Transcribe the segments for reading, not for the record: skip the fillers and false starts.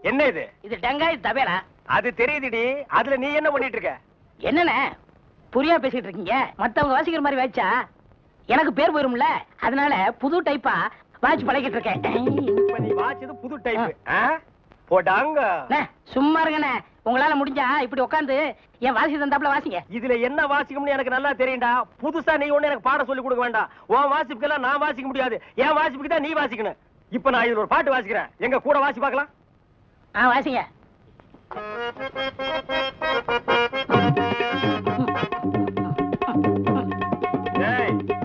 என்ன இது? இது டங்காய் தபேலா. அது தெரியுதுடி. அதுல நீ என்ன பண்ணிட்டு இருக்க? என்னண்ணே புரியா பேசிட்டு இருக்கீங்க? மத்தவங்க வாசிக்கிற மாதிரி வாய்ச்சா எனக்கு பேர் போயிரும்ல, அதனால புது டைப்பா வாட்ச் பழகிட்டு இருக்கேன். இப்ப நீ வாச்சது புது டைப். போடாங்க. சும்மா இருங்கண்ணே, உங்களால முடிஞ்சா இப்படி உட்காந்து என் வாசி தந்தாப்புல வாசிங்க. இதுல என்ன வாசிக்கும்னு எனக்கு நல்லா தெரியும்டா. புதுசா நீ ஒண்ணு எனக்கு பாடம் சொல்லி கொடுக்க வேண்டாம். உன் வாசிப்புக்கெல்லாம் நான் வாசிக்க முடியாது. என் வாசிப்புக்கு தான் நீ வாசிக்கணும். இப்ப நான் இதுல ஒரு பாட்டு வாசிக்கிறேன். எங்க கூட வாசி பார்க்கலாம். வாசிங்க.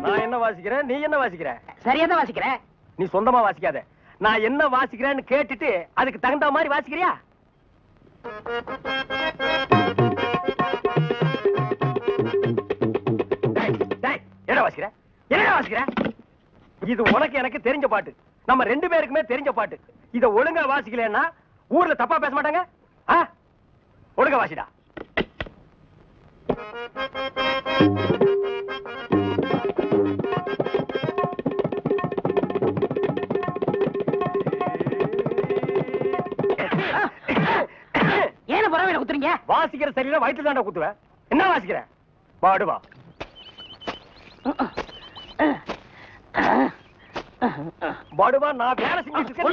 நான் என்ன வாசிக்கிறேன், நீ என்ன வாசிக்கிற? சரியா தான் வாசிக்கிற. நீ சொந்தமா வாசிக்காத. நான் என்ன வாசிக்கிறேன்னு கேட்டுட்டு அதுக்கு தகுந்த மாதிரி வாசிக்கிறியா? என்ன வாசிக்கிற? என்ன வாசிக்கிற? இது உனக்கு எனக்கு தெரிஞ்ச பாட்டு. நம்ம ரெண்டு பேருக்குமே தெரிஞ்ச பாட்டு. இத ஒழுங்கா வாசிக்கலன்னா ஊர்ல தப்பா பேச மாட்டாங்க. ஒழுங்கா வாசிடா. ஏன பரவாயில்ல குத்துறீங்க? வாசிக்கிற சரியில்லை, வயிற்று தாண்டா குத்துவேன். என்ன வாசிக்கிற? பாடுவா. பாடுவா. நான் வேலை செஞ்சுட்டு இருக்கேன்.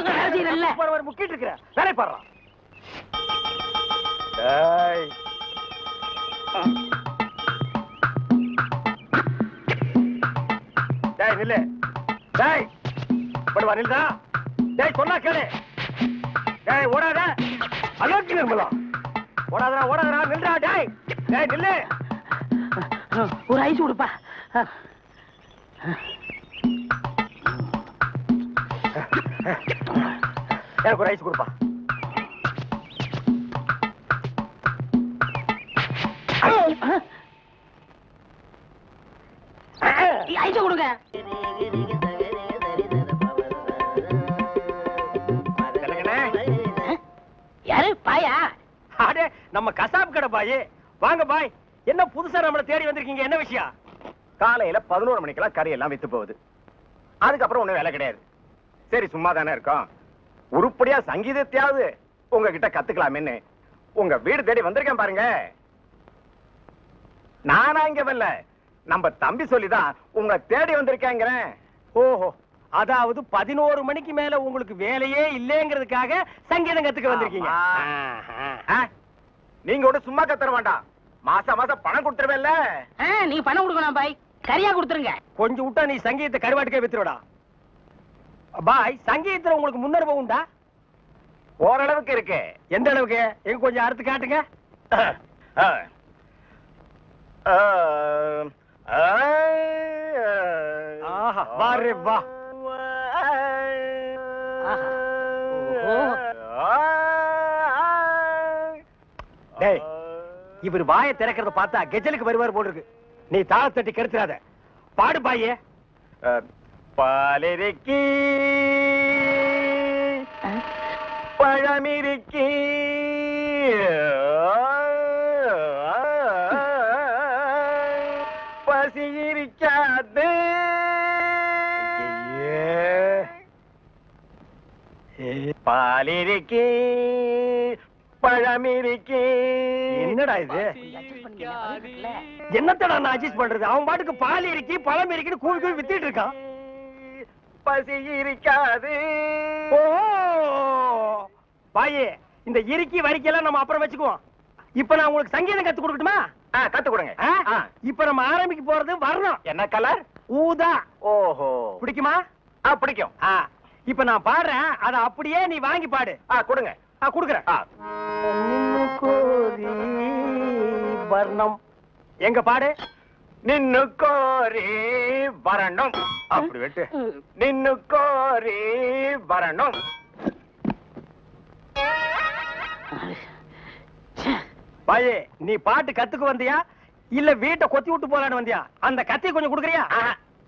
முக்கிட்டு இருக்கிறேன். வேலை பாடுறான். நில்லு. பாடுவா நில்லுடா. சொன்னா கேளு. ஓடாத. அலோக்கி நிர்மலா. ஓடாதடா ஓடாதடா. நில்லுடா. நில்லு. ஒரு ஐஸ் கொடுப்பா. எனக்கு ஒரு ஐஸ் கொடுப்பா. ஐஸ் கொடுங்க. யாரு? பாயா? அடே நம்ம கசாப் கடை பாய். வாங்க பாய். என்ன புதுசா நம்மள தேடி வந்திருக்கீங்க? என்ன விஷயம்? காலையில 11 மணிக்கெல்லாம் கறி எல்லாம் வித்து போகுது. அதுக்கப்புறம் ஒண்ணும் வேலை கிடையாது. சரி சும்மா தானே இருக்கோம், உருப்படியா சங்கீதத்தையாவது உங்ககிட்ட கத்துக்கலாமேன்னு உங்க வீடு தேடி வந்திருக்கேன் பாருங்க. நானா இங்க வரல, நம்ம தம்பி சொல்லிதான் உங்க தேடி வந்திருக்கேங்கிறேன். ஓஹோ, அதாவது 11 மணிக்கு மேல உங்களுக்கு வேலையே இல்லைங்கிறதுக்காக சங்கீதம் கத்துக்க வந்திருக்கீங்க. நீங்க கூட சும்மா கத்துற வேண்டாம், மாசம் மாசம் பணம் கொடுத்துருவேல்ல. நீ பணம் கொடுக்கணும் பாய், கரியா கொடுத்துருங்க. கொஞ்சம் விட்டா நீ சங்கீதத்தை கருவாட்டுக்கே வித்துருடா. பாய், சங்கீதத்துல உங்களுக்கு முன்னனுபவம் உண்டா? ஓரளவுக்கு இருக்கு. எந்த அளவுக்கு? எங்க கொஞ்சம் அறுத்து காட்டுங்க. ஆஹா, வாரே வா. டேய், இவர் வாயை திறக்கிறத பார்த்தா கெஜலுக்கு வருவார் போல இருக்கு. நீ தாளத்தட்டி கெடுத்துறாத. பாடு பாயே. பாலிருக்கி பழமிருக்கி பசி இருக்காது. பாலிருக்கி பழமிருக்கி. என்னடா இது? என்னத்தடா நான் அட்ஜஸ்ட் பண்றது? அவன் பாட்டுக்கு பால் இருக்கி பழம் இருக்குன்னு கூவி கூவி வித்திட்டு இருக்கான். பசி இருக்காது. ஓ பாயே, இந்த இறுக்கி வரிக்கையெல்லாம் நம்ம அப்புறம் வச்சுக்குவோம். இப்ப நான் உங்களுக்கு சங்கீதம் கத்து கொடுக்கட்டுமா? கத்து கொடுங்க. இப்ப நம்ம ஆரம்பிக்க போறது வர்ணம். என்ன கலர்? ஊதா. ஓஹோ, பிடிக்குமா? பிடிக்கும். இப்ப நான் பாடுறேன், அத அப்படியே நீ வாங்கி பாடு. கொடுங்க. கொடுக்குறேன். வர்ணம் எங்க பாடு. நின்னு கோரி வரணும். அப்படி வெட்டு. நின்னு கோரி வரணும். பாயே, நீ பாட்டு கத்துக்கு வந்தியா இல்ல வீட்டை கொத்தி விட்டு போலான்னு வந்தியா? அந்த கத்தி கொஞ்சம் கொடுக்குறியா?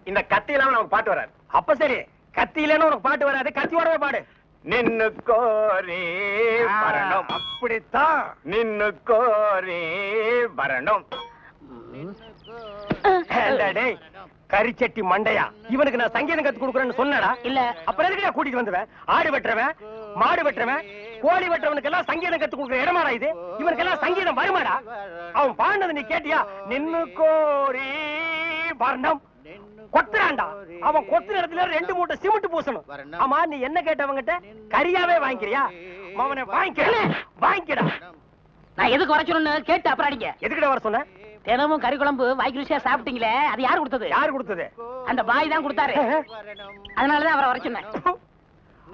இந்த கத்தி இல்லாம நமக்கு பாட்டு வராது. அப்ப சரி, கத்தி இல்லன்னு உனக்கு பாட்டு வராது, கத்தியோடவே பாடு. நின்னு கோரி வரணும். அப்படித்தான். நின்னு கோரி வரணும். டேய் கரிச்சட்டி மண்டையா, இவனுக்கு நான் சங்கீதம் கத்து கொடுக்குறேன்னு சொன்னடா? இல்ல. அப்புறம் எதுக்கு கூட்டிட்டு வந்துவேன்? ஆடு வெட்டுறவன் மாடு வெட்டுறவன் கோழி வெட்டவனுக்கெல்லாம் சங்கீதம் கத்து கொடுக்குற இடமாடா இது? இவனுக்கெல்லாம் சங்கீதம் வருமாடா? அவன் பாடினது நீ கேட்டியா? நின்னு கோரி வர்ணம் கொத்துறான்டா. அவன் கொத்து இடத்துல 2 மூட்டை சிமெண்ட் பூசணும். ஆமா, நீ என்ன கேட்டவங்கிட்ட கரியாவே வாங்கிக்கிறியா? அவனை வாங்கிக்கடா. நான் எதுக்கு வர சொல்லணும்னு கேட்டு அப்புறம் அடிங்க. எதுக்கிட்ட வர சொன்ன? தினமும் கறி குழம்பு வாய்க்கு ருசியா சாப்பிட்டீங்களே, அது யாரு கொடுத்தது? யாரு கொடுத்தது? அந்த பாய் தான் கொடுத்தாரு. அதனாலதான் அவரை வர சொன்னேன்.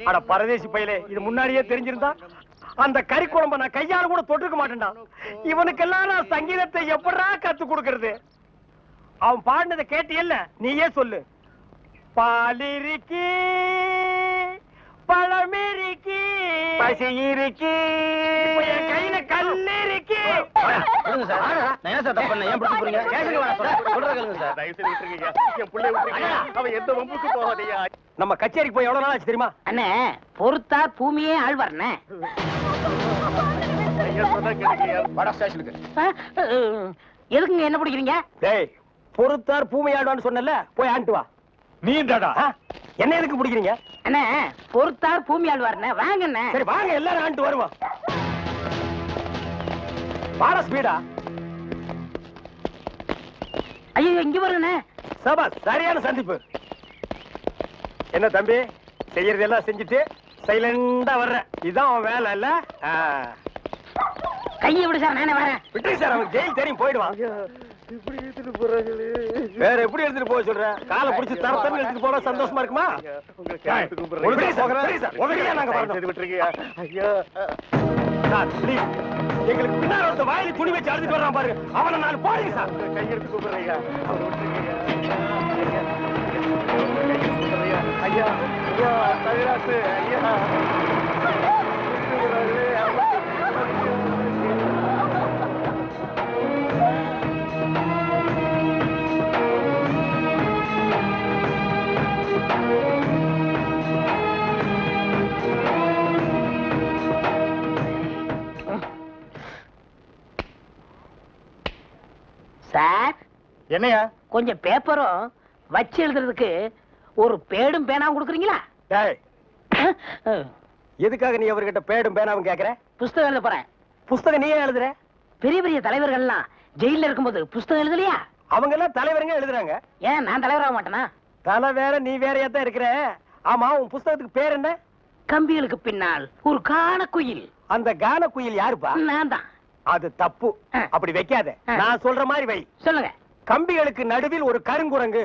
அட பரதேசி பையலே, இது முன்னாடியே தெரிஞ்சிருந்தா அந்த கறி குழம்ப நான் கையால கூட தொட்டுக்க மாட்டேன்டா. இவனுக்கெல்லாம் நான் சங்கீதத்தை எப்படா கத்து கொடுக்கறது? அவன் பாடினதை கேட்டியல்ல, நீயே சொல்லு. பாலிருக்கி பழமிருக்கி பசியிருக்கி என் கையில கல்லிருக்கி. நம்ம கச்சேரிக்கு போய் எவ்வளவு நாள் ஆச்சு தெரியுமா? அண்ணே, பொறுத்தார் பூமியே ஆழ்வார்ண்ணே. எதுக்குங்க என்ன பிடிக்கிறீங்க? டேய், பொறுத்தார் பூமி ஆழ்வான்னு சொன்னல, போய் ஆண்டு வா. நீண்டடா என்ன எதுக்கு பிடிக்கிறீங்க? அண்ணே, பொறுத்தார் பூமி ஆழ்வார்ண்ணே, வாங்கண்ணே. சரி வாங்க, எல்லாரும் ஆண்டு வருவோம். பாட ஸ்பீடா. ஐயோ, இங்க வருங்கண்ணே. சபாஸ், சரியான சந்திப்பு. என்ன தம்பி, செய்யறதெல்லாம் செஞ்சுட்டு சைலண்டா வர்ற, இதான் அவன் வேலை இல்ல? கையை விடு சார், நானே வரேன். விட்டு சார், அவன் ஜெயில் தெரியும், போயிடுவான். இப்படி எடுத்துட்டு போறாங்களே. வேற எப்படி எடுத்துட்டு போக சொல்ற? காலை பிடிச்சி தரத்தன்னு எடுத்துட்டு போனா சந்தோஷமா இருக்குமா? எங்களுக்கு பின்னாடி ஒருத்த வாயில துணி வச்சு அழுதுட்டு வர்றான் பாருங்க, அவனை 4 போடுங்க சார். கையெடுத்து கூப்பிடுறீங்க, அவர் விட்டுருக்கீங்க. ஐயா ஐயா, தவிராசு ஐயா. சார், என்னையா? கொஞ்சம் பேப்பரும் வச்சு எழுதுறதுக்கு ஒரு பேடும் பேனாவும் கொடுக்குறீங்களா? எதுக்காக நீ அவர்கிட்ட பேடும் பேனாவும் கேக்குற? புஸ்தகம் எழுத போறேன். புஸ்தகம் நீயே எழுதுற? பெரிய பெரிய தலைவர்கள்லாம் ஜெயில இருக்கும்போது புஸ்தகம் எழுதலையா? அவங்க எல்லாம் தலைவருங்க எழுதுறாங்க. ஏன் நான் தலைவராக மாட்டேனா? தலை வேற நீ வேறையா தான் இருக்கிற. ஆமா, உன் புஸ்தகத்துக்கு பேர் என்ன? கம்பிகளுக்கு பின்னால் ஒரு கான குயில். அந்த கான குயில் யாருப்பா? நான் தான். அது தப்பு, அப்படி வைக்காத. நான் சொல்ற மாதிரி வை. சொல்லுங்க. கம்பிகளுக்கு நடுவில் ஒரு கருங்குரங்கு,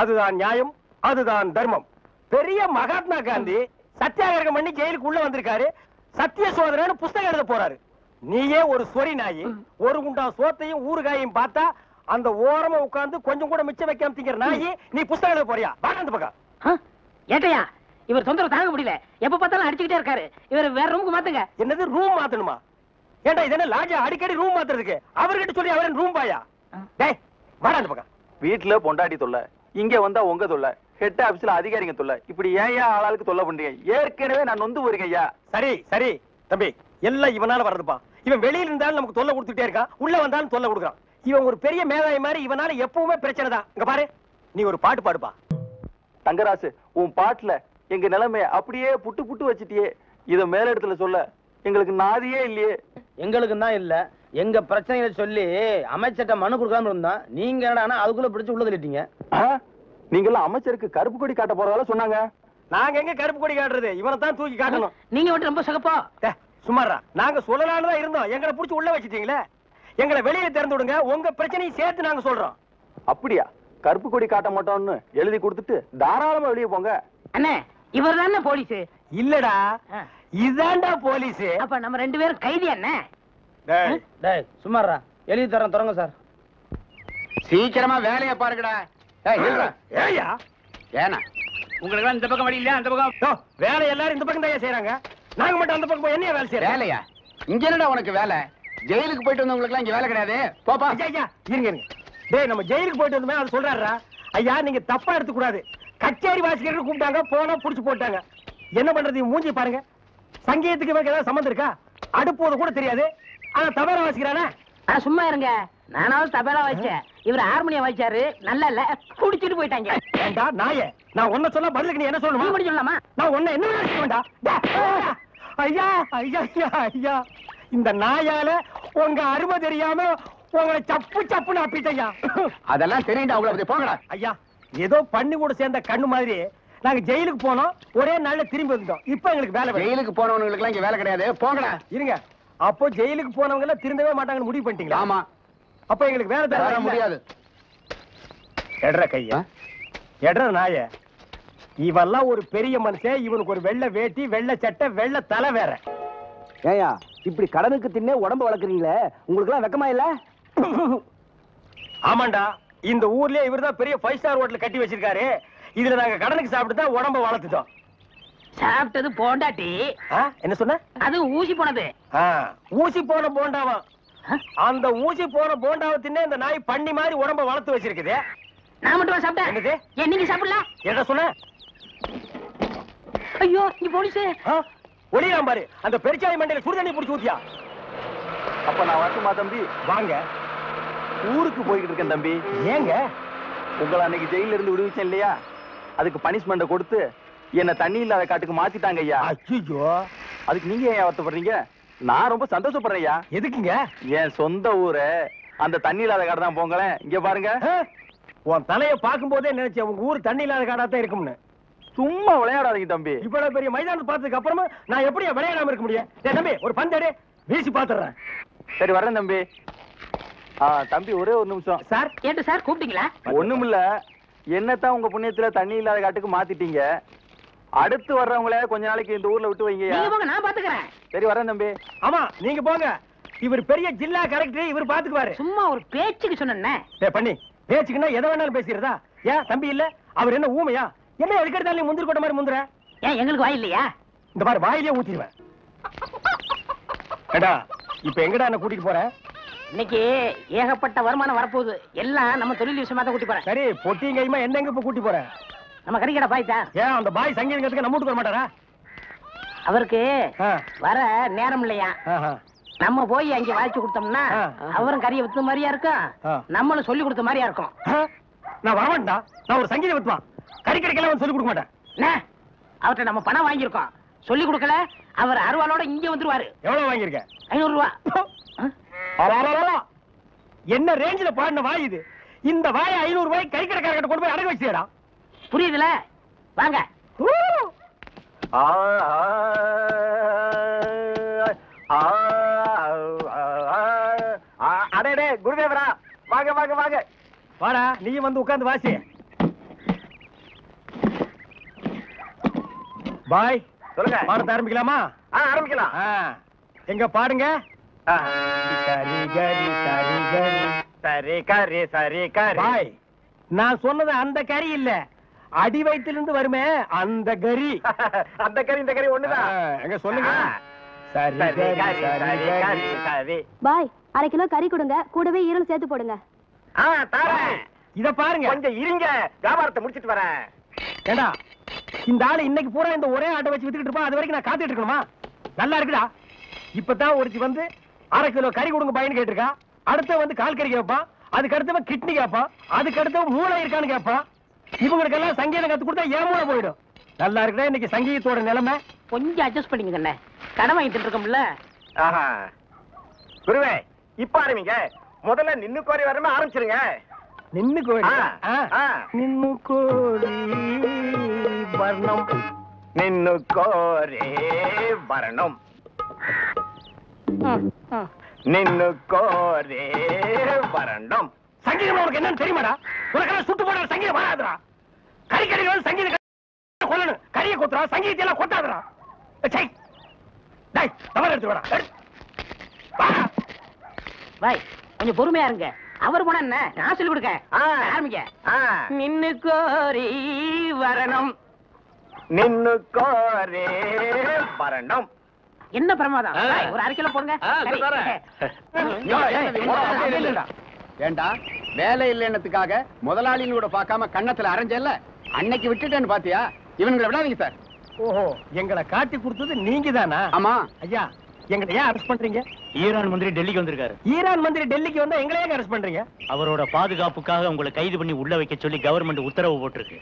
அதுதான் நியாயம், அதுதான் தர்மம். பெரிய மகாத்மா காந்தி சத்தியாகிரகம் பண்ணி ஜெயிலுக்கு உள்ள வந்திருக்காரு. சத்திய சோதனைன்னு புஸ்தகம் எழுத போறாரு. நீயே ஒரு சொரி நாயி, ஒரு குண்டா சோத்தையும் ஊறுகாயையும் பார்த்தா அந்த ஓரமா உட்கார்ந்து கொஞ்சம் கூட மிச்சம் வைக்காம திங்கிற நாயி, நீ புஸ்தகம் எழுத போறியா? வாங்க அந்த பக்கம். ஏட்டையா, இவர் தொந்தரவு தாங்க முடியல, எப்ப பார்த்தாலும் அடிச்சுக்கிட்டே இருக்காரு. இவர் வேற ரூமுக்கு மாத்துங்க. என்னது ரூம் மாத்தணுமா? ஏண்டா இது என்ன லாட்ஜா அடிக்கடி ரூம் மாத்துறதுக்கு? அவர்கிட்ட சொல்லி அவரன் ரூம் பாயா? டேய் வாடா அந்த பக்கம். வீட்டுல பொண்டாட்டி தொல்லை, இங்க வந்தா உங்க தொல்லை, ஹெட் ஆபீஸ்ல அதிகாரிங்க தொல்லை, இப்படி ஏன் ஆளாளுக்கு தொல்லை பண்றீங்க? ஏற்கனவே நான் நொந்து போறீங்க ஐயா. சரி சரி தம்பி, எல்லாம் இவனால வர்றதுப்பா. இவன் வெளியில இருந்தாலும் நமக்கு தொல்லை கொடுத்துட்டே இருக்கான், உள்ள வந்தாலும் தொல்லை கொடுக்குறான். இவன் ஒரு பெரிய மேதாவி மாதிரி, இவனால எப்பவுமே பிரச்சனை தான். இங்க பாரு, நீ ஒரு பாட்டு பாடுப்பா. தங்கராசு, உன் பாட்டுல எங்க நிலைமைய அப்படியே புட்டு புட்டு வச்சிட்டியே. இத மேல இடத்துல சொல்ல எங்களுக்கு நாதியே இல்லையே. எங்களுக்கு தான் இல்ல, எங்க பிரச்சனைகளை சொல்லி அமைச்சர்ட்ட மனு கொடுக்காம இருந்தோம். நீங்க என்னடா அதுக்குள்ள பிடிச்சு உள்ள தள்ளிட்டீங்க. நீங்க எல்லாம் அமைச்சருக்கு கருப்பு கொடி காட்ட போறதால சொன்னாங்க. நாங்க எங்க கருப்பு கொடி காட்டுறது? இவனை தான் தூக்கி காட்டணும். நீங்க மட்டும் ரொம்ப சகப்பா. சும்மாரா, நாங்க சொல்லலாம்னு தான் இருந்தோம். எங்களை புடிச்சு உள்ள வச்சிட்டீங்களே. எங்களை வெளியே திறந்து விடுங்க, உங்க பிரச்சனையும் சேர்த்து நாங்க சொல்றோம். அப்படியா? கருப்பு கொடி காட்ட மாட்டோம்னு எழுதி கொடுத்துட்டு தாராளமா வெளியே போங்க. அண்ணே, இவர் தானே போலீஸ்? இல்லடா, இதாண்டா போலீஸ். அப்ப நம்ம 2 பேரும் கைதி அண்ணே. டேய் சும்மாரா, எழுதி தரேன், தொடங்க சார். சீக்கிரமா வேலையை பாருங்கடா. ஏயா ஏனா உங்களுக்கு இந்த பக்கம் வழி இல்ல, அந்த பக்கம் வேலை எல்லாரும் இந்த பக்கம் தான் செய்யறாங்க. நாங்க மட்டும் அந்த பக்கம் போய் என்ன வேலை செய்யறோம்? வேலையா? இங்க என்னடா உனக்கு வேலை? ஜெயிலுக்கு போயிட்டு வந்தவங்களுக்கு எல்லாம் இங்க வேலை கிடையாது. போப்பா. ஐயா இருங்க இருங்க. டேய், நம்ம ஜெயிலுக்கு போயிட்டு வந்தோமே, அது சொல்றாரா? ஐயா நீங்க தப்பா எடுத்து கூடாது. கச்சேரி வாசிக்கிறதுக்கு கூப்பிட்டாங்க, போனா புடிச்சு போட்டாங்க. என்ன பண்றது? மூஞ்சி பாருங்க. சங்கீதத்துக்கு இவருக்கு ஏதாவது சம்பந்தம் இருக்கா? அடுப்போது கூட தெரியாது, ஆனா தபேலா வாசிக்கிறானே. சும்மா இருங்க, நானாவது தபேலா வாசிச்சேன், இவர் ஹார்மோனியம் வாசிச்சாரு. நல்லா இல்ல, குடிச்சிட்டு போயிட்டாங்க. ஏண்டா நாயே, நான் ஒன்ன சொல்ல பதிலுக்கு நீ என்ன சொல்லணும்? சொல்லலாமா? நான் ஒன்ன என்ன செய்ய வேண்டாம். ஐயா ஐயா ஐயா ஐயா இந்த நாயால உங்க அருமை தெரியாம உங்களை சப்பு சப்புன்னு அப்பிட்டையா. அதெல்லாம் தெரியுண்டா உங்களுக்கு, போங்கடா. ஐயா ஏதோ பண்ணி கூட சேர்ந்த கண்ணு மாதிரி நாங்க ஜெயிலுக்கு போனோம், ஒரே நாள்ல திரும்பி வந்தோம். இப்ப எங்களுக்கு வேலை வேணும். ஜெயிலுக்கு போனவங்களுக்கு எல்லாம் இங்க வேலை கிடையாது, போங்கடா. இருங்க, அப்போ ஜெயிலுக்கு போனவங்க எல்லாம் திரும்பவே மாட்டாங்கன்னு முடிவு பண்ணிட்டீங்களா? ஆமா. அப்ப எங்களுக்கு வேலை வர தர முடியாது. எட்ற கையா, எட்ற நாய. இவெல்லாம் ஒரு பெரிய மனுஷன், இவனுக்கு ஒரு வெள்ளை வேட்டி, வெள்ளை சட்டை, வெள்ளை தலை வேற. ஏயா இப்படி கடனுக்கு தின்னே உடம்பு வளர்க்குறீங்களே, உங்களுக்கு எல்லாம் வெக்கமா இல்ல? ஆமாண்டா, இந்த ஊர்லயே இவர்தான் பெரிய 5 ஸ்டார் ஹோட்டல் கட்டி வச்சிருக்காரு. இதுல நாங்க கடனுக்கு சாப்பிட்டு தான் உடம்ப வளர்த்துட்டோம். சாப்பிட்டது போண்டாட்டி. என்ன சொன்ன? அது ஊசி போனது. ஊசி போன போண்டாவா? அந்த ஊசி போன போண்டாவை தின்னே இந்த நாய் பண்ணி மாதிரி உடம்ப வளர்த்து வச்சிருக்குது. நான் மட்டும் சாப்பிட்டேன். என்னது? ஏன் நீங்க சாப்பிடல? என்ன சொன்ன? ஐயோ நீ போலீஸ். ஒளியாம் பாரு, அந்த பெருச்சாளி மண்டையில சுடுதண்ணி புடிச்சு ஊத்தியா. அப்ப நான் வரட்டுமா தம்பி? வாங்க. ஊருக்கு போய்கிட்டு இருக்கேன் தம்பி. ஏங்க? உங்களை அன்னைக்கு ஜெயில இருந்து விடுவிச்சேன் இல்லையா, அதுக்கு பனிஷ்மெண்ட் கொடுத்து என்ன தண்ணி இல்லாத காட்டுக்கு மாத்திட்டாங்க ஐயா. ஐயோ, அதுக்கு நீங்க ஏன் வருத்தப்படுறீங்க? நான் ரொம்ப சந்தோஷப்படுறேன் ஐயா. எதுக்குங்க? என் சொந்த ஊரு அந்த தண்ணி இல்லாத காடு தான். போங்களேன், இங்க பாருங்க. உன் தலைய பார்க்கும் போதே நினைச்சேன் உங்க ஊர் தண்ணி இல்லாத காடா தான் இருக்கும்னு. சும்மா விளையாடாதீங்க தம்பி. இவ்வளவு பெரிய மைதானம் பார்த்ததுக்கு அப்புறமா நான் எப்படி விளையாடாம இருக்க முடியும்? தம்பி ஒரு பந்தடி வீசி பாத்துறேன். சரி வர்றேன் தம்பி. தம்பி ஒரே ஒரு நிமிஷம். சார் ஏட்டு சார் கூப்பிட்டீங்களா? ஒண்ணுமில்ல, என்னத்தான் உங்க புண்ணியத்துல தண்ணி இல்லாத காட்டுக்கு மாத்திட்டீங்க. அடுத்து வர்றவங்கள கொஞ்ச நாளைக்கு இந்த ஊர்ல விட்டு வைங்க. நீங்க போங்க, நான் பாத்துக்கிறேன். சரி வரேன் தம்பி. ஆமா நீங்க போங்க, இவர் பெரிய ஜில்லா கலெக்டர், இவர் பாத்துக்குவாரு. சும்மா ஒரு பேச்சுக்கு சொன்னேன். பண்ணி பேச்சுக்குன்னா எதை வேணாலும் பேசிக்கிறதா? ஏன் தம்பி இல்ல, அவர் என்ன ஊமையா? என்ன எதுக்கெடுத்தாலும் நீ முந்திரி கொட்ட மாதிரி முந்துற? ஏன் எங்களுக்கு வாய் இல்லையா? இந்த மாதிரி வாயிலே ஊத்திடுவேன். ஏடா இப்ப எங்கடா என்ன கூட்டிட்டு போற? இன்னைக்கு ஏகப்பட்ட வருமானம் வரப்போகுது. எல்லாம் நம்ம தொழில் விஷயமா தான் கூட்டி போறேன். சரி பொட்டியும் கையுமா என்ன எங்க இப்ப கூட்டி போற? நம்ம கறிக்கடை பாய்த்தா. ஏன் அந்த பாய் சங்கீதத்துக்கு நம்ம வீட்டுக்கு வர மாட்டாரா? அவருக்கு வர நேரம் இல்லையா? நம்ம போய் அங்க வாய்ச்சி கொடுத்தோம்னா அவரும் கறியை வித்த மாதிரியா இருக்கும், நம்மளும் சொல்லி கொடுத்த மாதிரியா இருக்கும். நான் வரமாட்டா, நான் ஒரு சங்கீத வித்துவான். கறி கடைக்கெல்லாம் சொல்லி கொடுக்க மாட்டேன். அவர்கிட்ட நம்ம பணம் வாங்கியிருக்கோம், சொல்லி கொடுக்கல. அவர் அருவாளோட இங்க வந்துருவாரு. எவ்வளவு வாங்கியிருக்க? 500 ரூபா. என்ன ரேஞ்சில பாடின வாய் இது? இந்த வாயை 500 ரூபாய் கறி கடைக்காரர்கிட்ட கொண்டு போய் அடகு வச்சிடா. புரியுதுல? வாங்க. அடே குருதேவரா, வாங்க வாங்க வாங்க. வாடா, நீயும் வந்து உட்கார்ந்து வாசி. பாய் சொல்லுங்க. பாடத்தை ஆரம்பிக்கலாமா? ஆரம்பிக்கலாம். எங்க பாடுங்க. சரி கரி சரி கரி சரி கரி சரி கரி. பாய் நான் சொன்னது அந்த கறி இல்ல, அடி வயிற்றிலிருந்து வருமே அந்த கறி. அந்த கறி இந்த கறி ஒண்ணுதான். எங்க சொல்லுங்க. சரி சரி கரி சரி கரி சரி. பாய் 1/2 கிலோ கறி கொடுங்க, கூடவே ஈரல் சேர்த்து போடுங்க. தரேன். இத பாருங்க. கொஞ்சம் இருங்க, வியாபாரத்தை முடிச்சிட்டு வரேன். ஏண்டா இந்த ஆளு இன்னைக்கு பூரா இந்த ஒரே ஆட்டை வச்சு வித்துக்கிட்டு இருப்பான், அது வரைக்கும் நான் காத்துட்டு இருக்கணுமா? நல்லா இருக்குடா. இப்பதான் ஒருத்தி வந்து 1/2 கிலோ கறி கொடுங்க பாயின்னு கேட்டிருக்கா. அடுத்த வந்து கால் கறி கேட்பான், அதுக்கு அடுத்தவன் கிட்னி கேட்பான், அதுக்கு அடுத்தவன் மூளை இருக்கான்னு கேட்பான். இவங்களுக்கெல்லாம் சங்கீதம் கத்து கொடுத்தா ஏன் மூளை போயிடும். நல்லா இருக்குடா இன்னைக்கு சங்கீதத்தோட நிலைமை. கொஞ்சம் அட்ஜஸ்ட் பண்ணிக்கங்க, கடன் வாங்கிட்டு இருக்கோம்ல. குருவே இப்ப ஆரம்பிங்க. முதல்ல நின்னு கோரி வரமே ஆரம்பிச்சிருங்க. நின்னு கோடி நின்னு கோடி வர்ணம் நின்னு கோரே வரணும் நின்னு கோரே வரணும். சங்கீதம் உனக்கு என்னன்னு தெரியுமாடா? உனக்கெல்லாம் சுட்டு போடுற சங்கீதம் வராதுடா. கறி கறிகள் சங்கீதம் கொல்லணும், கறியை கொத்துறா, சங்கீதத்தை எல்லாம் கொத்தாதுடா. தவறு எடுத்து வரா. பாய் கொஞ்சம் பொறுமையா இருங்க. அவர் போனா என்ன, நான் சொல்லி கொடுக்க. ஆரம்பிக்க. நின்னு கோரி வரணும் நின்னு கோரே வரணும். என்ன பிரமாதம். ஒரு 1/2 கிலோ போடுங்க. ஏண்டா வேலை இல்லைன்னதுக்காக முதலாளின்னு கூட பார்க்காம கண்ணத்துல அரைஞ்சல்ல, அன்னைக்கு விட்டுட்டேன்னு பாத்தியா? இவனுங்களை விடாதீங்க சார். ஓஹோ, எங்களை காட்டி கொடுத்தது நீங்க தானா? ஆமா ஐயா, எங்களை ஏன் அரெஸ்ட் பண்றீங்க? ஈரான் மந்திரி டெல்லிக்கு வந்திருக்காரு. ஈரான் மந்திரி டெல்லிக்கு வந்தா எங்களை ஏன் அரெஸ்ட் பண்றீங்க? அவரோட பாதுகாப்புக்காக உங்களை கைது பண்ணி உள்ள வைக்க சொல்லி கவர்மெண்ட் உத்தரவு போட்டிருக்கு.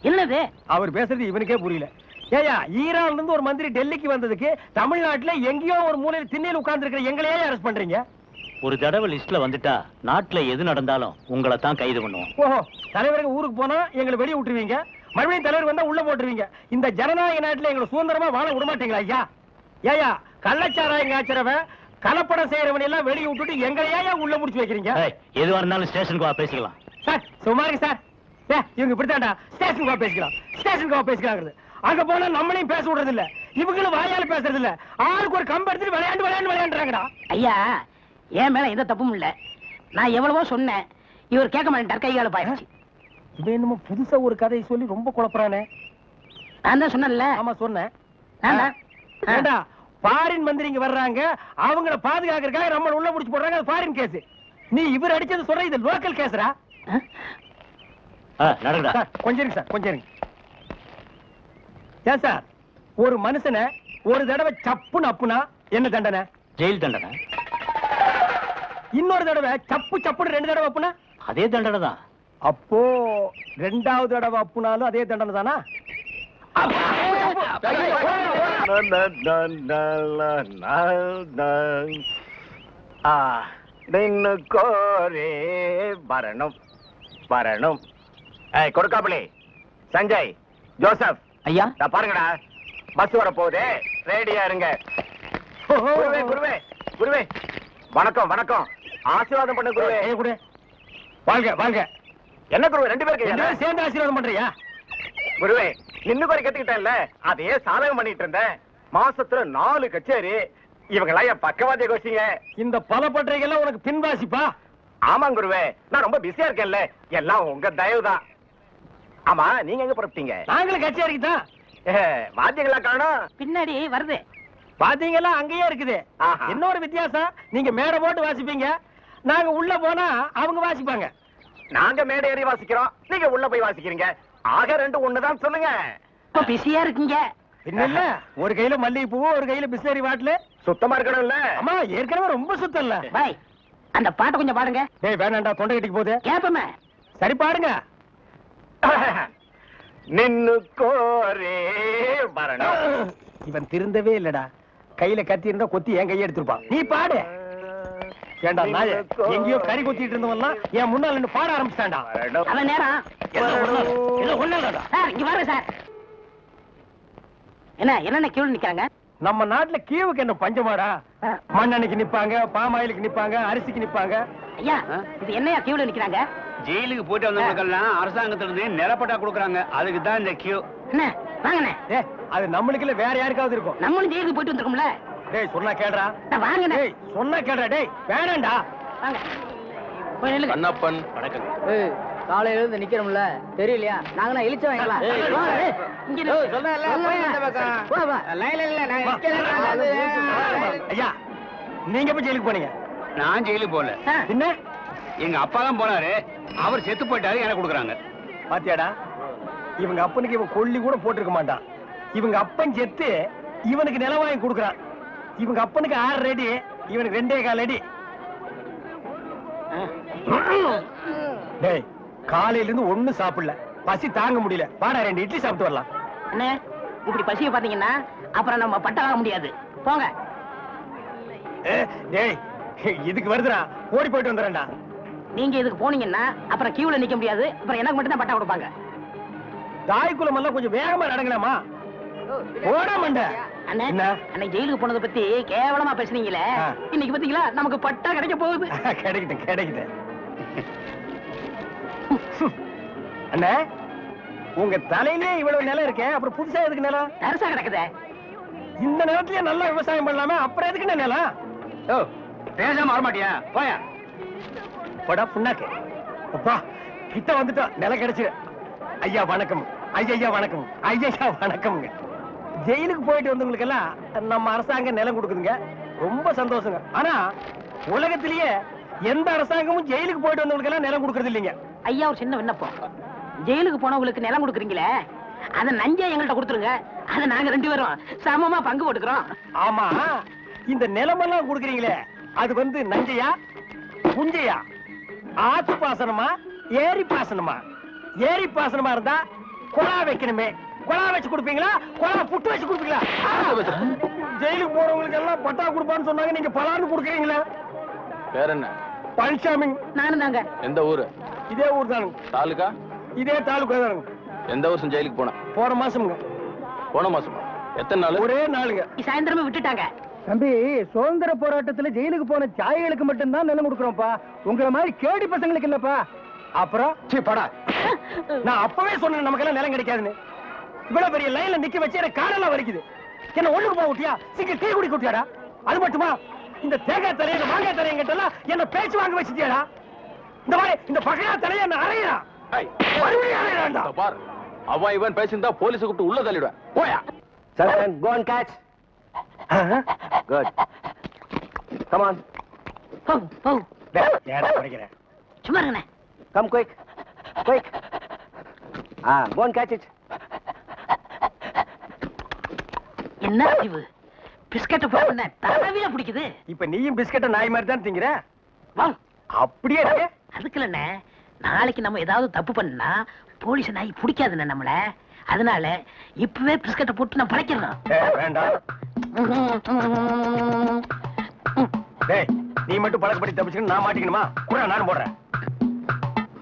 என்னது அவர் பேசுறது இவனுக்கே புரியல. ஏயா ஈரான்ல இருந்து ஒரு மந்திரி டெல்லிக்கு வந்ததுக்கு தமிழ்நாட்டுல எங்கேயோ ஒரு மூலையில் திண்ணையில் உட்கார்ந்து இருக்கிற எங்களையே அரெஸ்ட் பண்றீங்க? ஒரு தடவை லிஸ்ட்ல வந்துட்டா நாட்டுல எது நடந்தாலும் உங்களை தான் கைது பண்ணுவோம். ஓஹோ, தலைவருக்கு ஊருக்கு போனா எங்களை வெளியே விட்டுருவீங்க, மறுபடியும் தலைவர் வந்தா உள்ள போட்டுருவீங்க. இந்த ஜனநாயக நாட்டுல எங்களை சுதந்திரமா வாழ விட மாட்டீங்களா ஐயா? ஏயா கள்ளச்சாராயம் காய்ச்சறவன் கலப்படம் செய்யறவன் எல்லாம் வெளியே விட்டுட்டு எங்களையா உள்ள முடிச்சு வைக்கிறீங்க? எதுவா இருந்தாலும் ஸ்டேஷனுக்கு வா பேசிக்கலாம். சார் சுமாருங்க சார். இவங்க இப்படித்தாண்டா ஸ்டேஷனுக்கு வா பேசிக்கலாம், ஸ்டேஷனுக்கு வா பேசிக்கலாம். அங்க போனா நம்மளையும் பேச விடுறது இல்ல, இவங்களும் வாயால பேசுறது இல்ல. ஆளுக்கு ஒரு கம்பு எடுத்துட்டு விளையாண்டுறாங்கடா. ஐயா என் மேல எந்த தப்பும் இல்ல. நான் எவ்வளவோ சொன்னேன், இவர் கேட்க மாட்டேன், கைகால பாயிடுச்சு. இது என்னமோ புதுசா ஒரு கதையை சொல்லி ரொம்ப குழப்பறானே. நான் தான் சொன்னேன்ல. ஆமா சொன்னேன். ஏண்டா ஃபாரின் மந்திரி இங்க வர்றாங்க, அவங்கள பாதுகாக்கிறதுக்காக நம்ம உள்ள முடிச்சு போடுறாங்க, அது ஃபாரின் கேஸ். நீ இவர் அடிச்சது சொல்ற இது லோக்கல் கேஸ்ரா? நடக்குதா? கொஞ்சம் இருங்க சார், கொஞ்சம் இருங்க. ஏன் சார் ஒரு மனுஷனை ஒரு தடவை சப்புன்னு அப்புனா என்ன தண்டனை? ஜெயில் தண்டனை. இன்னொரு தடவை சப்பு சப்புன்னு 2 தடவை அப்புனா அதே தண்டனை தான். அப்போ 2வது தடவை அப்புனாலும் அதே தண்டனை தானா? கோரே வரணும் வரணும். கொடுக்காமலே சஞ்சய், ஜோசப் ஐயா பாருங்கடா, பஸ் வர போகுது, ரெடியா இருங்க. குருவே குருவே குருவே, வணக்கம் வணக்கம், ஆசீர்வாதம் பண்ண குருவே. வாழ்க வாழ்க. என்ன குருவே 2 பேருக்கு சேர்ந்து ஆசீர்வாதம் பண்றியா? குருவே நின்னு குறை கத்துக்கிட்டேன்ல, அதையே சாதகம் பண்ணிட்டு இருந்தேன். மாசத்துல 4 கச்சேரி. இவங்க எல்லாம் என் பக்கவாதிய கோஷிங்க. இந்த பல பற்றைகள்லாம் உனக்கு பின்வாசிப்பா? ஆமா குருவே, நான் ரொம்ப பிஸியா இருக்கேன்ல, எல்லாம் உங்க தயவுதான். ஆமா நீங்க எங்க புறப்பட்டீங்க? நாங்களும் கச்சேரிக்கு தான். வாத்தியங்களா காணோம்? பின்னாடி வருது. வாத்தியங்கள்லாம் அங்கேயே இருக்குது. இன்னொரு வித்தியாசம், நீங்க மேடை போட்டு வாசிப்பீங்க, நாங்க உள்ள போனா அவங்க வாசிப்பாங்க. நாங்க மேடை ஏறி வாசிக்கிறோம், நீங்க உள்ள போய் வாசிக்கிறீங்க. ஆக 2 ஒண்ணுதான் சொல்லுங்க. பிஸியா இருக்கீங்க. இல்ல ஒரு கையில மல்லிகை பூ, ஒரு கையில பிஸ்லரி பாட்டில். சுத்தமா இருக்கணும்ல? அம்மா ஏற்கனவே ரொம்ப சுத்தம் இல்ல. பாய் அந்த பாட்டை கொஞ்சம் பாடுங்க. டேய் வேணாண்டா, தொண்டை கட்டிக்கு போகுது. கேப்பமே. சரி பாடுங்க. நின்னு கோரே வரணும். இவன் திருந்தவே இல்லடா, கையில கத்தி இருந்தா கொத்தி என் கையை எடுத்துருப்பான். நீ பாடு. ஏண்டா நாய, எங்கேயோ கறி கொத்திட்டு இருந்தவன்லாம் என் முன்னால நின்னு பாட ஆரம்பிச்சான்டா. அவன் நேரம் சார், இங்க வாங்க சார். என்ன கியூல நிக்கிறாங்க? நம்ம நாட்டுல கீவுக்கு என்ன பஞ்சமாடா? மண்ணெண்ணைக்கு நிப்பாங்க, பாமாயிலுக்கு நிப்பாங்க, அரிசிக்கு நிப்பாங்க. ஐயா இது என்னையா கியூல நிக்கிறாங்க? ஜெயிலுக்கு போயிட்டு வந்தவங்களுக்கெல்லாம் அரசாங்கத்துல இருந்து நிலப்பட்டா கொடுக்குறாங்க, அதுக்கு தான் இந்த கியூ. என்ன வாங்கண்ணே. அது நம்மளுக்கு இல்ல, வேற யாருக்காவது இருக்கும். நம்மளும் ஜெயிலுக்கு போயிட்டு வந்திருக்கோம்ல. டேய் சொன்னா கேடுறா. வாங்கண்ணே. டேய் சொன்னா கேடுறா. டேய் வேணாண்டா. வாங்க போய் நில்லுங்க. கண்ணப்பன் வணக்கம். காலையில இருந்து நிக்கிறோம்ல, தெரியலையா? நாங்களாம் இழிச்ச வாங்கலாம். ஐயா நீங்க போய் ஜெயிலுக்கு போனீங்க? நான் ஜெயிலுக்கு போல. என்ன? எங்க அப்பா தான் போனாரு, அவர் செத்து போயிட்டாரு, எனக்கு கொடுக்குறாங்க. பாத்தியாடா, இவங்க அப்பனுக்கு இவன் கொல்லி கூட போட்டிருக்க மாட்டான். இவங்க அப்பன் செத்து இவனுக்கு நிலம் வாங்கி கொடுக்குறான். இவங்க அப்பனுக்கு 6 அடி, இவனுக்கு 2.25 அடி. டேய் காலையில இருந்து ஒண்ணும் சாப்பிடல, பசி தாங்க முடியல. வாடா 2 இட்லி சாப்பிட்டு வரலாம். அண்ணே இப்படி பசிய பாத்தீங்கன்னா அப்புறம் நம்ம பட்ட வாங்க முடியாது. போங்க. டேய் இதுக்கு வருதுடா, ஓடி போயிட்டு வந்துறேன்டா. நீங்க இதுக்கு போனீங்கன்னா அப்புறம் கியூல நிக்க முடியாது, அப்புறம் எனக்கு மட்டும் தான் பட்டா கொடுப்பாங்க. தாய்க்குளம் எல்லாம் கொஞ்சம் வேகமா நடங்கலாமா? ஓட மாட்ட. அண்ணே அன்னைக்கு ஜெயிலுக்கு போனதை பத்தி கேவலமா பேசுனீங்களே, இன்னைக்கு பாத்தீங்களா நமக்கு பட்டா கிடைக்க போகுது. கிடைக்கிட்டேன் கிடைக்கிட்டேன். அண்ணே உங்க தலையிலே இவ்வளவு நிலம் இருக்கேன், அப்புறம் புதுசா எதுக்கு நிலம்? தரிசா கிடக்குதே. இந்த நிலத்திலேயே நல்லா விவசாயம் பண்ணலாமே, அப்புறம் எதுக்கு நிலம்? பேசாம வரமாட்டியா? போயா போடா புண்ணாக்கு. அப்பா கிட்ட வந்துட்டோம், நிலம் கிடைச்சிரு. ஐயா வணக்கம். ஐயா வணக்கம். ஐயா வணக்கம்ங்க. ஜெயிலுக்கு போயிட்டு வந்தவங்களுக்கு எல்லாம் நம்ம அரசாங்கம் நிலம் கொடுக்குதுங்க, ரொம்ப சந்தோஷங்க. ஆனா உலகத்திலேயே எந்த அரசாங்கமும் ஜெயிலுக்கு போயிட்டு வந்தவங்களுக்கு எல்லாம் நிலம் கொடுக்கறது இல்லைங்க. ஐயா ஒரு சின்ன விண்ணப்பம், ஜெயிலுக்கு போனவங்களுக்கு நிலம் கொடுக்குறீங்களே, அத நஞ்சா எங்கள்கிட்ட கொடுத்துருங்க, அத நாங்க 2 பேரும் சமமா பங்கு போட்டுக்கிறோம். ஆமா, இந்த நிலமெல்லாம் கொடுக்குறீங்களே, அது வந்து நஞ்சையா புஞ்சையா, ஆத்து பாசனமா ஏரி பாசனமா? ஏரி பாசனமா இருந்தா குழா வைக்கணுமே, கொலா வச்சு கொடுப்பீங்களா கொலா புட்டு வச்சு கொடுப்பீங்களா? ஜெயிலுக்கு போறவங்களுக்கு எல்லாம் பட்டா கொடுப்பான்னு சொன்னாங்க, நீங்க பலான்னு கொடுக்குறீங்களா? வேற என்ன? பழனிசாமி. நானும் தாங்க. எந்த ஊரு? இதே ஊர் தானுங்க. தாலுகா? இதே தாலுகா தானுங்க. எந்த வருஷம் ஜெயிலுக்கு போன? போன மாசம்ங்க. போன மாசமா? எத்தனை நாள்? ஒரே நாளுங்க. சாயந்தரமா விட்டுட்டாங்க. தம்பி, சுதந்திர போராட்டத்துல ஜெயிலுக்கு போன தியாகிகளுக்கு மட்டும்தான் நிலம் கொடுக்குறோம்ப்பா, உங்களை மாதிரி கேடி பசங்களுக்கு இல்லப்பா. அப்புறம் படா, நான் அப்பவே சொன்னேன் நமக்கெல்லாம் நிலம் கிடைக்காதுன்னு. இவ்வளவு பெரிய லைன்ல நிக்க வச்சு எனக்கு காலெல்லாம் வலிக்குது. என்ன ஒண்ணுக்கு போக விட்டியா? சிங்கிள் டீ குடி குட்டியாடா? அது மட்டுமா, இந்த தேங்காய் தலைய மாங்காய் தலையங்கிட்ட எல்லாம் என்ன பேச்சு வாங்க வச்சுட்டியாடா? இந்த மாதிரி இந்த பகையா தலைய என்ன அறையா? மறுபடியும் அறையாண்டா பார். அவன் இவன் பேசியிருந்தா போலீஸ் கூப்பிட்டு உள்ள தள்ளிடுவேன். போயா. Sir, go and catch. Good. Come on. போ. ஏடா படிக்கிறேன். சும்மா இருங்கண்ணே. Come quick. Quick. Go and catch it. என்ன அறிவு? பிஸ்கட்ட போடுன தடவில பிடிக்குது. இப்ப நீயும் பிஸ்கட்ட நாய் மாதிரி தான் திங்கற. வா. அப்படியே இருக்கு. அதுக்குலண்ணே, நாளைக்கு நம்ம ஏதாவது தப்பு பண்ணா போலீஸ் நாய் பிடிக்காதுண்ணே நம்மள. அதனால இப்பவே பிஸ்கட்ட போட்டு நான் படைக்கிறேன். வேண்டாம். டேய், நீ மட்டும் பழக்கப்படி தப்பிச்சுன்னு நான் மாட்டிக்கணுமா? கூட நானும் போடுறேன்.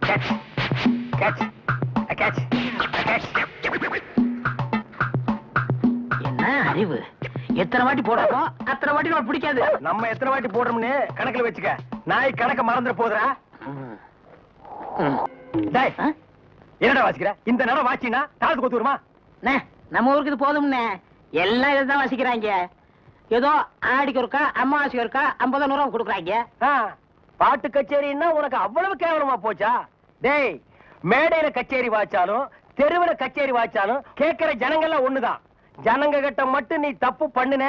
Catch catch catch catch. என்ன அறிவு? எத்தனை வாட்டி போடுறோமோ அத்தனை வாட்டி நம்ம பிடிக்காது. நம்ம எத்தனை வாட்டி போடுறோம்னு கணக்குல வச்சுக்க. நாய் கணக்க மறந்துட போதுடா. டேய், என்னடா வாசிக்கிற? இந்த நேரம் வாசினா காது கொத்து வருமா? நம்ம ஊருக்கு இது போதும்னே. எல்லாம் இதுதான் வாசிக்கிறாங்க. ஏதோ ஆடிக்கு ஒருக்கா அம்மாவாசைக்கு ஒருக்கா 50 ரூபா கொடுக்குறாங்க. பாட்டு கச்சேரின்னா உனக்கு அவ்வளவு கேவலமா போச்சா? டேய், மேடையில கச்சேரி வாச்சாலும் தெருவுல கச்சேரி வாச்சாலும் கேட்கிற ஜனங்கள்லாம் ஒண்ணுதான். ஜனங்க கிட்ட மட்டும் நீ தப்பு பண்ணுன,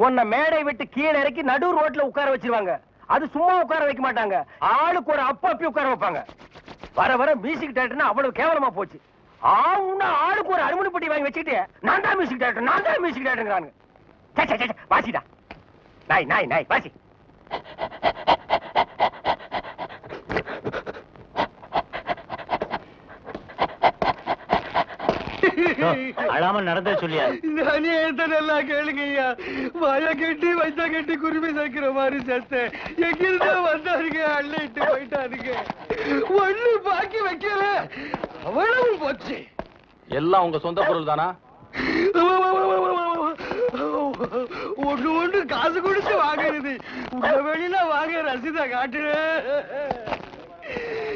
உன்னை மேடை விட்டு கீழே இறக்கி நடு ரோட்ல உட்கார வச்சிருவாங்க. அது சும்மா உட்கார வைக்க மாட்டாங்க, ஆளுக்கு ஒரு அப்பி உட்கார வைப்பாங்க. வர வர மியூசிக் டைரக்டர்னா அவ்வளவு கேவலமா போச்சு. ஆளுக்கு ஒரு அனுமதி பெட்டி வாங்கி வச்சுக்கிட்டு நான் தான் மியூசிக் டைரக்டர், நான் தான் மியூசிக் டைரக்டர்ங்கறாங்க. வாசிடா. நாய் நாய் நாய் வாசி. அழாம நடந்தே சொல்லியா? நானே நல்லா கேளுங்கய்யா. வாய கட்டி வைத்த கட்டி குருவி சேர்க்கிற மாதிரி சேர்த்தேன். எங்கிருந்தா வந்தாருங்க, அள்ளிட்டு போயிட்டாருங்க. ஒண்ணு பாக்கி வைக்கல, அவ்வளவு போச்சு. எல்லாம் உங்க சொந்த பொருள் தானா? ஒண்ணு காசு கொடுத்து வாங்குறது. உங்க வெளியில வாங்க ரசீதை காட்டுற.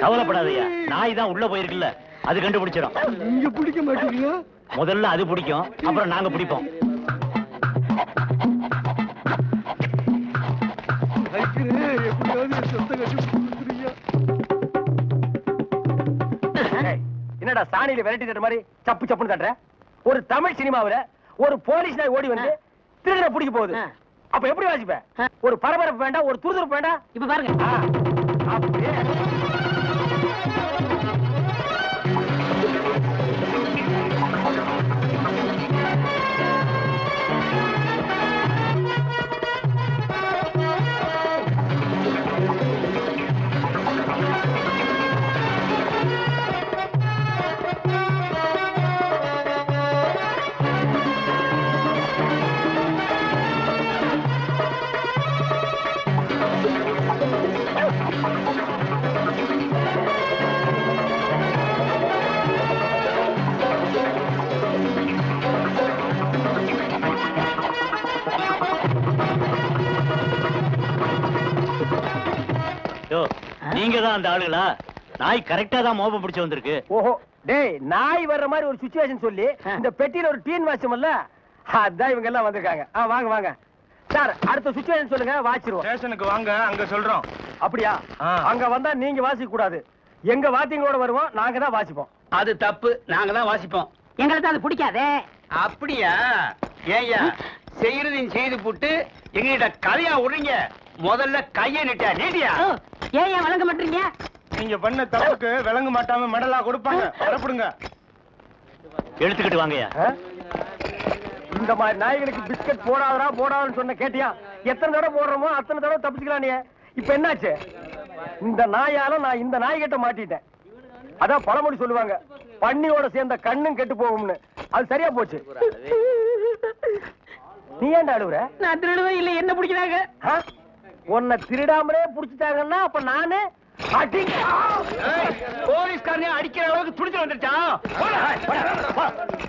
கவலைப்படாதயா, நாய் தான் உள்ள போயிருக்குல்ல, அது கண்டுபிடிச்சிடும். நீங்க பிடிக்க மாட்டீங்களா? முதல்ல அது பிடிக்கும், அப்புறம் நாங்க பிடிப்போம். என்னடா சாணியில விரட்டி தட்டுற மாதிரி சப்பு சப்புன்னு தட்டுற? ஒரு தமிழ் சினிமாவுல ஒரு போலீஸ் நாய் ஓடி வந்து திருடனை பிடிக்க போகுது. அப்ப எப்படி வாசிப்ப? ஒரு பரபரப்பு வேண்டாம், ஒரு துருதுருப்பு வேண்டாம். இப்ப பாருங்க. அப்படியே நீங்க தான் அந்த ஆளுங்களா? நாய் கரெக்டா தான் மோப்பம் பிடிச்சு வந்திருக்கு. ஓஹோ, டேய், நாய் வர்ற மாதிரி ஒரு சிச்சுவேஷன் சொல்லி இந்த பெட்டியில ஒரு டீன் வாச்சமல்ல, அதான் இவங்க எல்லாம் வந்திருக்காங்க. வாங்க வாங்க சார், அடுத்த சிச்சுவேஷன் சொல்லுங்க, வாச்சிருவோம். ஸ்டேஷனுக்கு வாங்க, அங்க சொல்றோம். அப்படியா? அங்க வந்தா நீங்க வாசிக்க கூடாது, எங்க வாத்தியங்களோட வருவோம், நாங்க தான் வாசிப்போம். அது தப்பு, நாங்க தான் வாசிப்போம். எங்களுக்கு அது பிடிக்காதே. அப்படியா? ஏய்யா, செய்யறதையும் செய்து போட்டு எங்ககிட்ட கதையா விடுறீங்க. முதல்ல கையை நீட்டியா? ஏன் வழங்க மாட்டீங்க? நீங்க பண்ண தப்புக்கு விளங்க மாட்டாம மெடலா கொடுப்பாங்க. வரப்படுங்க. எடுத்துக்கிட்டு வாங்கயா. இந்த மாதிரி நாய்களுக்கு பிஸ்கட் போடாதடா போடாதுன்னு சொன்ன கேட்டியா? எத்தனை தடவை போடுறோமோ அத்தனை தடவை தப்பிச்சுக்கலாம். நீ இப்ப என்னாச்சு? இந்த நாயால நான் இந்த நாய்கிட்ட மாட்டிட்டேன். அதான் பழமொழி சொல்லுவாங்க, பன்னியோட சேர்ந்த கண்ணும் கெட்டு போகும்னு. அது சரியா போச்சு. நீ ஏன்டா அழுவுற? நான் திருடுவே இல்ல, என்ன பிடிக்கிறாங்க? உன்னை திருடாமலே புடிச்சிட்டாங்கன்னா அப்ப நானு போலீஸ்காரனே அடிக்கிற அளவுக்கு துடிச்சு வந்துருச்சான்.